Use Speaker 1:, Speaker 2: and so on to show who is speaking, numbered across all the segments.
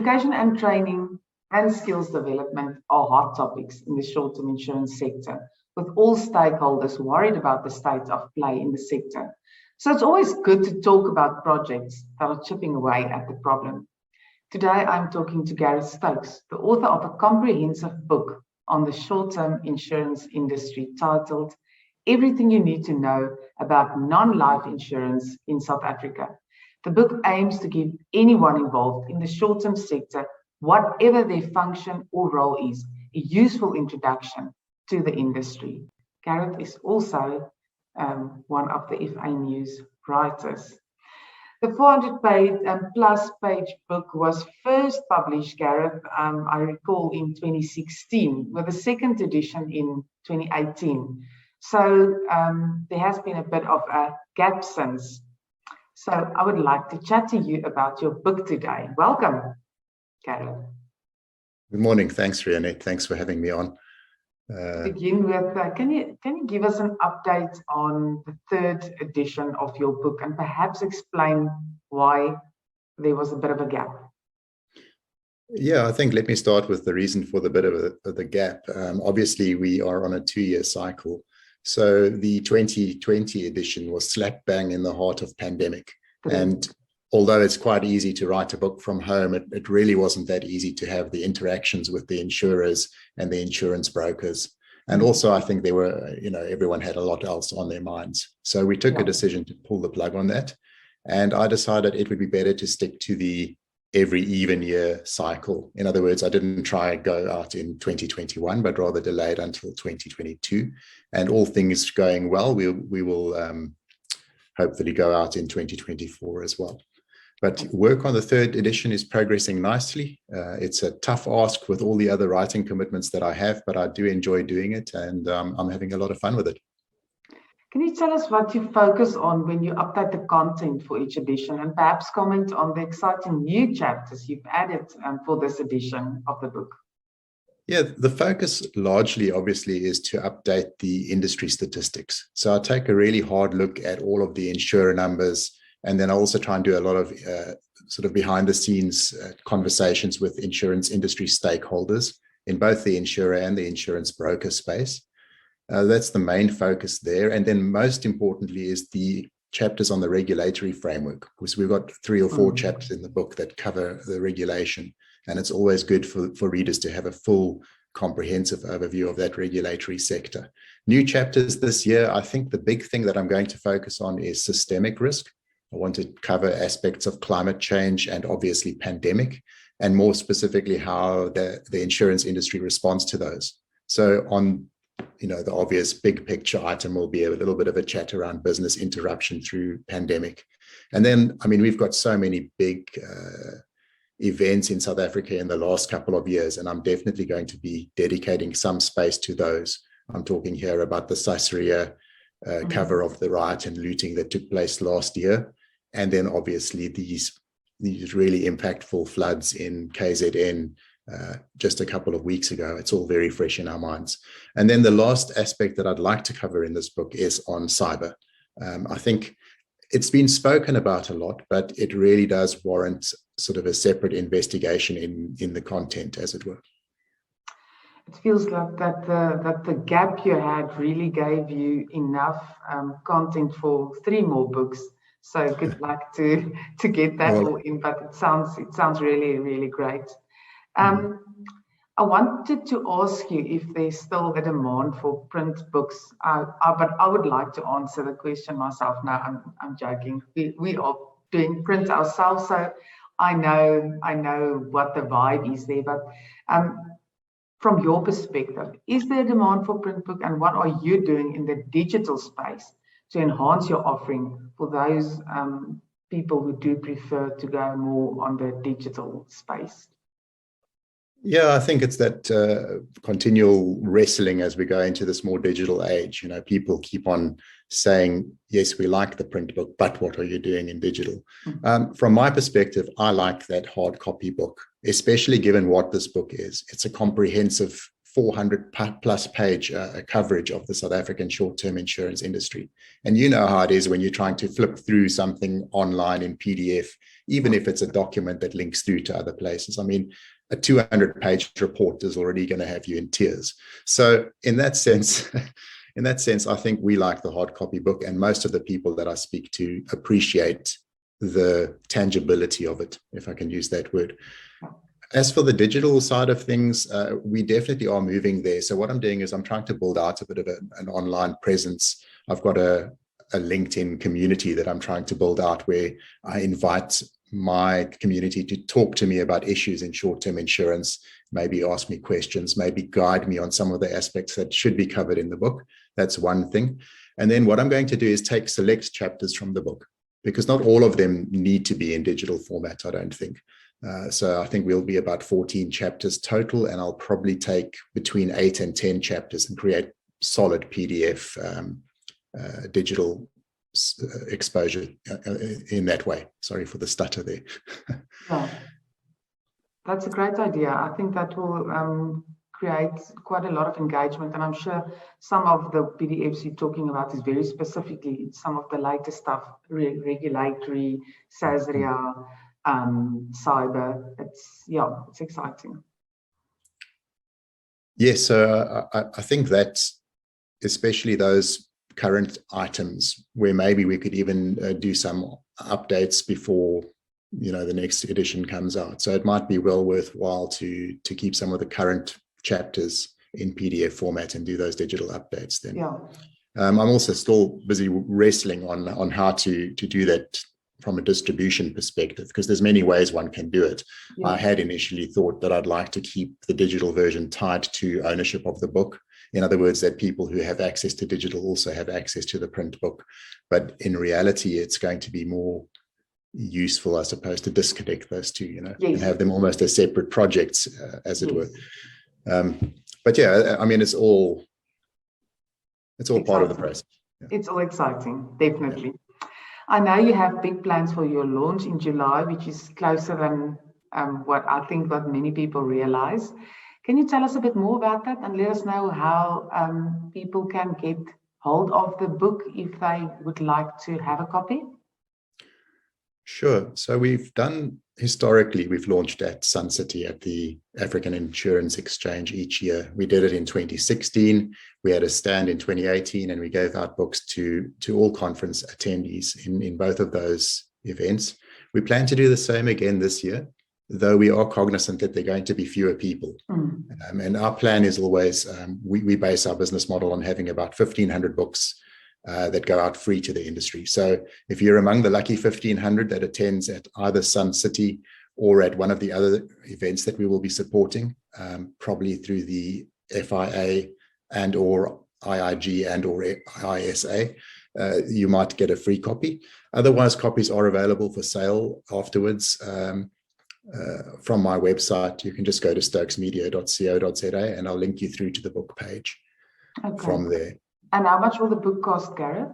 Speaker 1: Education and training and skills development are hot topics in the short-term insurance sector, with all stakeholders worried about the state of play in the sector. So it's always good to talk about projects that are chipping away at the problem. Today, I'm talking to Gareth Stokes, the author of a comprehensive book on the short-term insurance industry titled Everything You Need to Know About Non-Life Insurance in South Africa. The book aims to give anyone involved in the short-term sector, whatever their function or role is, a useful introduction to the industry. Gareth is also one of the FAnews writers. The 400-plus page book was first published, Gareth, I recall, in 2016, with a second edition in 2018. So there has been a bit of a gap since. So I would like to chat to you about your book today. Welcome, Gareth.
Speaker 2: Good morning. Thanks, Rianet. Thanks for having me on.
Speaker 1: To begin with, can you give us an update on the third edition of your book and perhaps explain why there was a bit of a gap?
Speaker 2: Yeah, I think let me start with the reason for the bit of the gap. Obviously, we are on a 2-year cycle. So the 2020 edition was slap bang in the heart of pandemic. And although it's quite easy to write a book from home, it really wasn't that easy to have the interactions with the insurers and the insurance brokers. And also, I think there were, everyone had a lot else on their minds. So we took a decision to pull the plug on that. And I decided it would be better to stick to the every even year cycle. In other words, I didn't try and go out in 2021, but rather delayed until 2022. And all things going well, we will hopefully go out in 2024 as well. But work on the third edition is progressing nicely. It's a tough ask with all the other writing commitments that I have, but I do enjoy doing it, and I'm having a lot of fun with it.
Speaker 1: Can you tell us what you focus on when you update the content for each edition, and perhaps comment on the exciting new chapters you've added for this edition of the book?
Speaker 2: Yeah, the focus largely, obviously, is to update the industry statistics. So I take a really hard look at all of the insurer numbers, and then I also try and do a lot of sort of behind the scenes conversations with insurance industry stakeholders in both the insurer and the insurance broker space. That's the main focus there. And then most importantly is the chapters on the regulatory framework, because we've got 3 or 4 chapters in the book that cover the regulation. And it's always good for readers to have a full comprehensive overview of that regulatory sector. New chapters this year, I think the big thing that I'm going to focus on is systemic risk. I want to cover aspects of climate change and obviously pandemic, and more specifically how the insurance industry responds to those. So on the obvious big picture item will be a little bit of a chat around business interruption through pandemic. And then, we've got so many big events in South Africa in the last couple of years, and I'm definitely going to be dedicating some space to those. I'm talking here about the Sasria cover of the riot and looting that took place last year. And then obviously these really impactful floods in KZN just a couple of weeks ago. It's all very fresh in our minds. And then the last aspect that I'd like to cover in this book is on cyber. I think it's been spoken about a lot, but it really does warrant sort of a separate investigation in the content, as it were.
Speaker 1: It feels like that the gap you had really gave you enough content for 3 more books. So good luck to get that all in, but it sounds really, really great. I wanted to ask you if there's still a demand for print books, but I would like to answer the question myself now. I'm joking. We are doing print ourselves, so I know what the vibe is there. But from your perspective, is there a demand for print book, and what are you doing in the digital space to enhance your offering for those people who do prefer to go more on the digital space?
Speaker 2: Yeah, I think it's that continual wrestling as we go into this more digital age. People keep on saying, yes, we like the print book, but what are you doing in digital? From my perspective, I like that hard copy book, especially given what this book is. It's a comprehensive 400 plus page coverage of the South African short-term insurance industry. And you know how it is when you're trying to flip through something online in PDF, even if it's a document that links through to other places. I mean, a 200-page report is already going to have you in tears. So in that sense, I think we like the hard copy book, and most of the people that I speak to appreciate the tangibility of it, if I can use that word. As for the digital side of things, we definitely are moving there. So what I'm doing is I'm trying to build out a bit of an online presence. I've got a LinkedIn community that I'm trying to build out, where I invite my community to talk to me about issues in short-term insurance, maybe ask me questions, maybe guide me on some of the aspects that should be covered in the book. That's one thing. And then what I'm going to do is take select chapters from the book, because not all of them need to be in digital format, I don't think. So I think we'll be about 14 chapters total, and I'll probably take between 8 and 10 chapters and create solid PDF digital exposure in that way. Sorry for the stutter there.
Speaker 1: Yeah, that's a great idea. I think that will create quite a lot of engagement, and I'm sure some of the PDFs you're talking about is very specifically some of the latest stuff, regulatory, SASRIA, cyber. It's exciting.
Speaker 2: Yes, so I think that especially those current items where maybe we could even do some updates before the next edition comes out. So it might be well worthwhile to keep some of the current chapters in PDF format and do those digital updates then.
Speaker 1: Yeah.
Speaker 2: I'm also still busy wrestling on how to do that from a distribution perspective, because there's many ways one can do it. Yeah. I had initially thought that I'd like to keep the digital version tied to ownership of the book. In other words, that people who have access to digital also have access to the print book. But in reality, it's going to be more useful, I suppose, to disconnect those two, yes, and have them almost as separate projects, as it were. But yeah, I mean, it's all part of the process. Yeah.
Speaker 1: It's all exciting, definitely. Yeah. I know you have big plans for your launch in July, which is closer than what many people realize. Can you tell us a bit more about that and let us know how people can get hold of the book if they would like to have a copy?
Speaker 2: Sure. So we've launched at Sun City at the African Insurance Exchange each year. We did it in 2016. We had a stand in 2018, and we gave out books to all conference attendees in both of those events. We plan to do the same again this year, though we are cognizant that there are going to be fewer people. And our plan is always, we base our business model on having about 1,500 books that go out free to the industry. So if you're among the lucky 1,500 that attends at either Sun City or at one of the other events that we will be supporting, probably through the FIA and or IIG and or ISA, you might get a free copy. Otherwise, copies are available for sale afterwards. From my website, you can just go to stokesmedia.co.za and I'll link you through to the book page from there.
Speaker 1: And how much will the book cost, Gareth?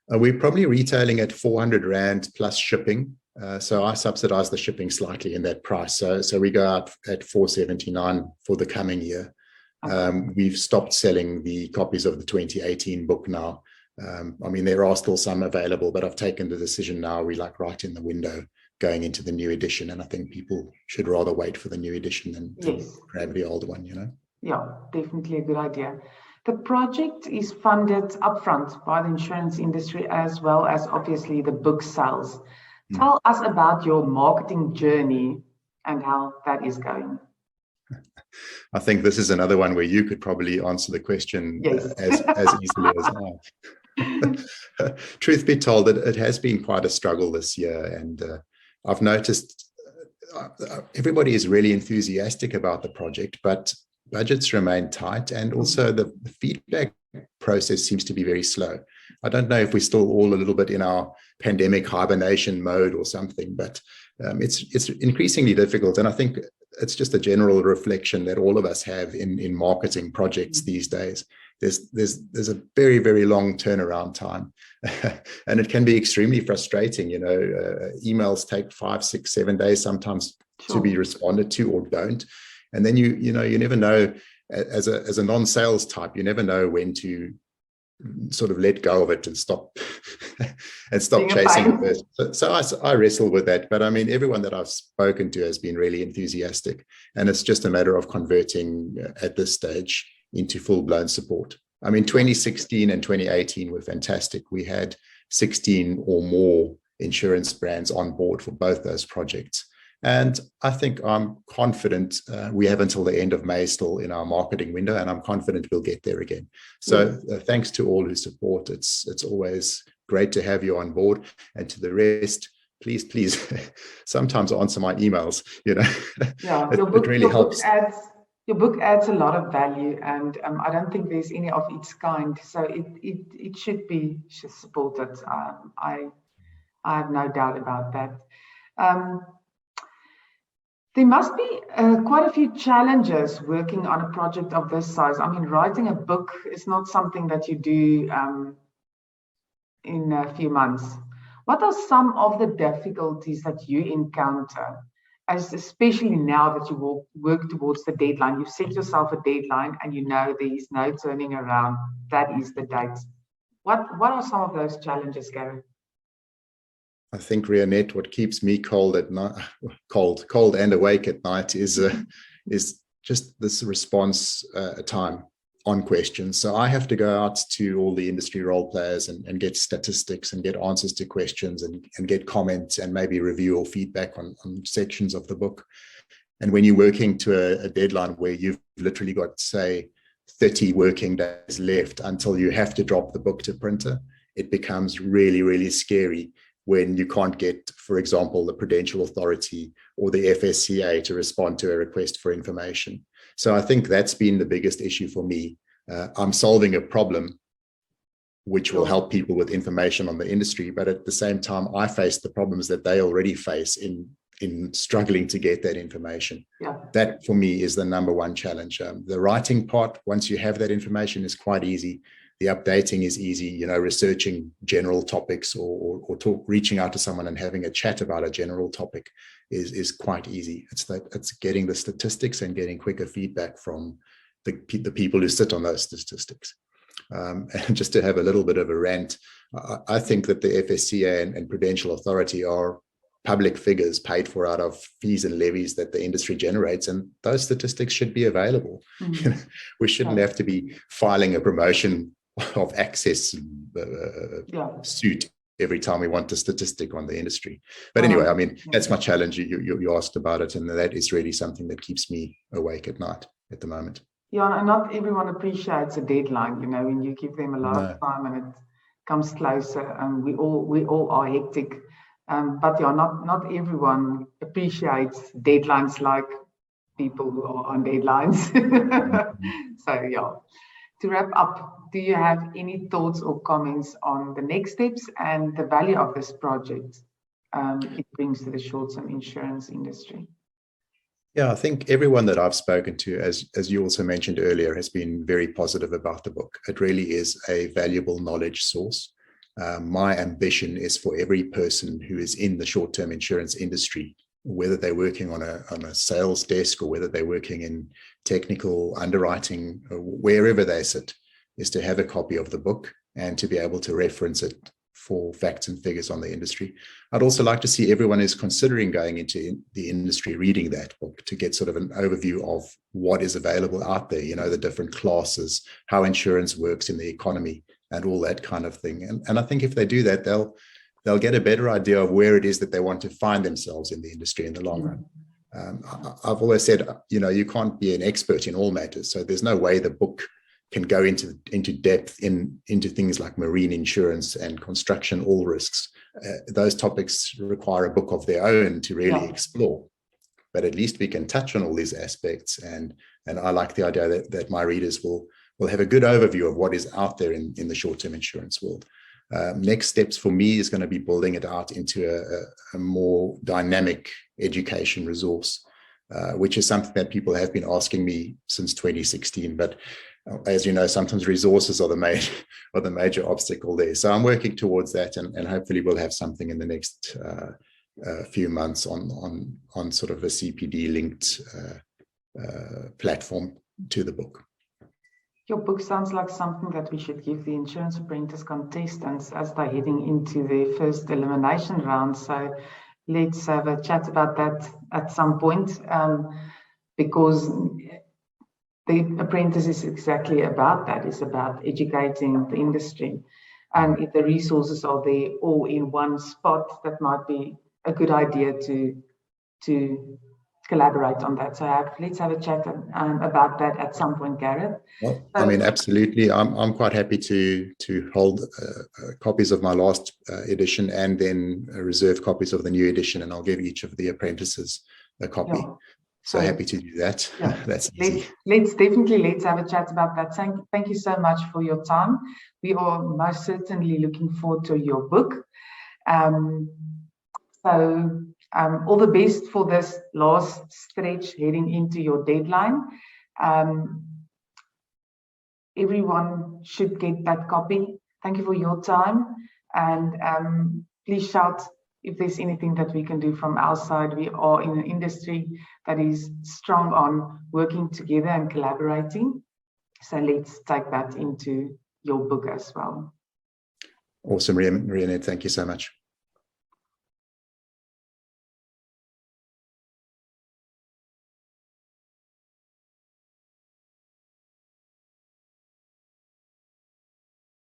Speaker 2: We're probably retailing at 400 Rand plus shipping. So I subsidize the shipping slightly in that price. So we go out at 479 for the coming year. We've stopped selling the copies of the 2018 book now. I mean, there are still some available, but I've taken the decision now. We like right in the window going into the new edition. And I think people should rather wait for the new edition than grab the old one,
Speaker 1: Yeah, definitely a good idea. The project is funded upfront by the insurance industry as well as obviously the book sales. Tell us about your marketing journey and how that is going.
Speaker 2: I think this is another one where you could probably answer the question as easily as I. Truth be told, it has been quite a struggle this year, and I've noticed everybody is really enthusiastic about the project, but budgets remain tight, and also the feedback process seems to be very slow. I don't know if we're still all a little bit in our pandemic hibernation mode or something, but it's increasingly difficult. And I think it's just a general reflection that all of us have in marketing projects these days. There's a very, very long turnaround time, and it can be extremely frustrating. Emails take 5, 6, 7 days sometimes to be responded to or don't. And then you never know. as a non-sales type, you never know when to sort of let go of it and stop chasing it. So I wrestle with that. But I mean, everyone that I've spoken to has been really enthusiastic, and it's just a matter of converting at this stage into full-blown support. I mean, 2016 and 2018 were fantastic. We had 16 or more insurance brands on board for both those projects. And I think I'm confident we have until the end of May still in our marketing window, and I'm confident we'll get there again. So thanks to all who support. It's always great to have you on board. And to the rest, please, sometimes answer my emails.
Speaker 1: Yeah,
Speaker 2: it really helps.
Speaker 1: Your book adds a lot of value, and I don't think there's any of its kind. So it should be supported. I have no doubt about that. There must be quite a few challenges working on a project of this size. I mean, writing a book is not something that you do in a few months. What are some of the difficulties that you encounter, especially now that you work towards the deadline? You've set yourself a deadline and you know there is no turning around. That is the date. What are some of those challenges, Gareth?
Speaker 2: I think, Rianet, what keeps me cold at night, cold and awake at night is just this response time on questions. So I have to go out to all the industry role players and get statistics and get answers to questions and get comments and maybe review or feedback on sections of the book. And when you're working to a deadline where you've literally got, say, 30 working days left until you have to drop the book to printer, it becomes really, really scary when you can't get, for example, the Prudential Authority or the FSCA to respond to a request for information. So I think that's been the biggest issue for me. I'm solving a problem which will help people with information on the industry, but at the same time, I face the problems that they already face in struggling to get that information. Yeah. That, for me, is the number one challenge. The writing part, once you have that information, is quite easy. The updating is easy, researching general topics or reaching out to someone and having a chat about a general topic is quite easy. It's getting the statistics and getting quicker feedback from the people who sit on those statistics. And just to have a little bit of a rant, I think that the FSCA and Prudential Authority are public figures paid for out of fees and levies that the industry generates, and those statistics should be available. Mm-hmm. We shouldn't have to be filing a promotion of access suit every time we want a statistic on the industry. But anyway, I mean, that's my challenge. You asked about it, and that is really something that keeps me awake at night at the moment. Yeah, and not everyone appreciates a deadline, when you give them a lot of time and it comes closer, and we all are hectic. But not everyone appreciates deadlines like people who are on deadlines. So to wrap up, do you have any thoughts or comments on the next steps and the value of this project it brings to the short-term insurance industry? Yeah, I think everyone that I've spoken to, as you also mentioned earlier, has been very positive about the book. It really is a valuable knowledge source. My ambition is for every person who is in the short-term insurance industry, whether they're working on a sales desk or whether they're working in technical underwriting, wherever they sit, is to have a copy of the book and to be able to reference it for facts and figures on the industry. I'd also like to see everyone who's considering going into the industry reading that book to get sort of an overview of what is available out there, the different classes, how insurance works in the economy, and all that kind of thing. And I think if they do that, they'll get a better idea of where it is that they want to find themselves in the industry in the long run. I've always said, you can't be an expert in all matters. So there's no way the book can go into depth into things like marine insurance and construction all risks. Those topics require a book of their own to really explore. But at least we can touch on all these aspects. And I like the idea that my readers will have a good overview of what is out there in the short-term insurance world. Next steps for me is going to be building it out into a more dynamic education resource, which is something that people have been asking me since 2016. But as you know, sometimes resources are the major obstacle there. So I'm working towards that, and hopefully we'll have something in the next few months on sort of a CPD linked platform to the book.
Speaker 1: Your book sounds like something that we should give the insurance apprentice contestants as they're heading into their first elimination round. So let's have a chat about that at some point, because the apprentice is exactly about that. It's about educating the industry. And if the resources are there all in one spot, that might be a good idea to collaborate on that. So let's have a chat about that at some point, Gareth.
Speaker 2: Well, I mean, absolutely. I'm quite happy to hold copies of my last edition and then reserve copies of the new edition, and I'll give each of the apprentices a copy.
Speaker 1: Yeah.
Speaker 2: So happy to do that.
Speaker 1: Yeah.
Speaker 2: That's easy.
Speaker 1: Let's have a chat about that. Thank you so much for your time. We are most certainly looking forward to your book. All the best for this last stretch heading into your deadline. Everyone should get that copy. Thank you for your time, and please shout if there's anything that we can do from our side. We are in an industry that is strong on working together and collaborating. So let's take that into your book as well.
Speaker 2: Awesome, Rianet. Thank you so much.